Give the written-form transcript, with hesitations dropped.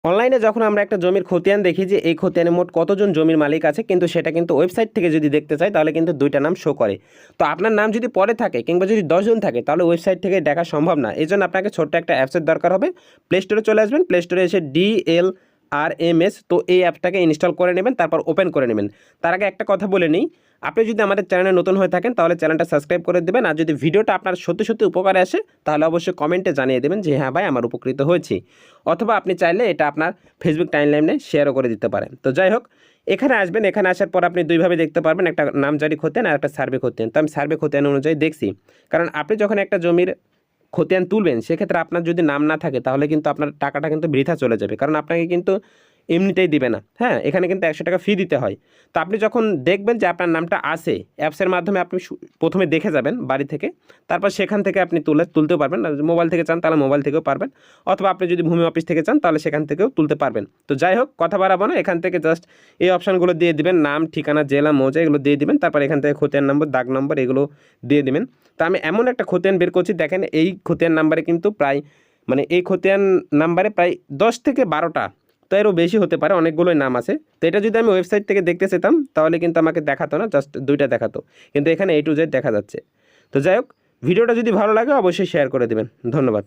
অনলাইনে যখন আমরা একটা জমির খতিয়ান দেখি যে এই খতিয়ানে মোট কতজন জমির মালিক আছে, কিন্তু সেটা কিন্তু ওয়েবসাইট থেকে যদি দেখতে চাই তাহলে কিন্তু দুইটা নাম শো করে। তো আপনার নাম যদি পরে থাকে কিংবা যদি 10 জন থাকে তাহলে ওয়েবসাইট থেকে দেখা সম্ভব না। এই জন্য আপনাকে ছোট্ট একটা অ্যাপসের দরকার হবে। প্লে স্টোরে চলে আসবেন, প্লে স্টোরে এসে DLRMS, তো এই অ্যাপটাকে ইনস্টল করে নেবেন, তারপর ওপেন করে নেবেন। তার আগে একটা কথা বলে নিই, আপনি যদি আমাদের চ্যানেলে নতুন হয়ে থাকেন তাহলে চ্যানেলটা সাবস্ক্রাইব করে দেবেন, আর যদি ভিডিওটা আপনার সত্যি সত্যি উপকারে আসে তাহলে অবশ্যই কমেন্টে জানিয়ে দেবেন যে হ্যাঁ ভাই আমার উপকৃত হয়েছি, অথবা আপনি চাইলে এটা আপনার ফেসবুক টাইমলাইনে শেয়ারও করে দিতে পারেন। তো যাই হোক, এখানে আসবেন, এখানে আসার পর আপনি দুইভাবে দেখতে পারবেন, একটা নামজারি খতিয়ান আর একটা সার্ভে খতিয়ান। তো আমি সার্ভে খতিয়ান অনুযায়ী দেখছি, কারণ আপনি যখন একটা জমির খতিয়ান তুলবেন সেক্ষেত্রে আপনার যদি নাম না থাকে তাহলে কিন্তু আপনার টাকাটা কিন্তু বৃথা চলে যাবে, কারণ আপনাকে কিন্তু এমনিতেই দিবে না। হ্যাঁ, এখানে কিন্তু 100 টাকা ফি দিতে হয়। তো আপনি যখন দেখবেন যে আপনার নামটা আসে, অ্যাপসের মাধ্যমে আপনি প্রথমে দেখে যাবেন বাড়ি থেকে, তারপর সেখান থেকে আপনি তুলতেও পারবেন। আর মোবাইল থেকে চান তাহলে মোবাইল থেকেও পারবেন, অথবা আপনি যদি ভূমি অফিস থেকে চান তাহলে সেখান থেকেও তুলতে পারবেন। তো যাই হোক, কথা বাড়াবো না, এখান থেকে জাস্ট এই অপশানগুলো দিয়ে দিবেন, নাম, ঠিকানা, জেলা, মৌজা এগুলো দিয়ে দিবেন, তারপর এখান থেকে খতিয়ান নম্বর, দাগ নম্বর এগুলো দিয়ে দিবেন। তো আমি এমন একটা খতিয়ান বের করছি, দেখেন এই খতিয়ান নাম্বারে কিন্তু প্রায় এই খতিয়ান নাম্বারে প্রায় 10 থেকে 12টা, তো এরও বেশি হতে পারে, অনেকগুলোই নাম আছে। তো এটা যদি আমি ওয়েবসাইট থেকে দেখতে চেতাম তাহলে কিন্তু আমাকে দেখাতো না, জাস্ট দুইটা দেখাতো, কিন্তু এখানে A to Z দেখা যাচ্ছে। তো যাই হোক, ভিডিওটা যদি ভালো লাগে অবশ্যই শেয়ার করে দেবেন। ধন্যবাদ।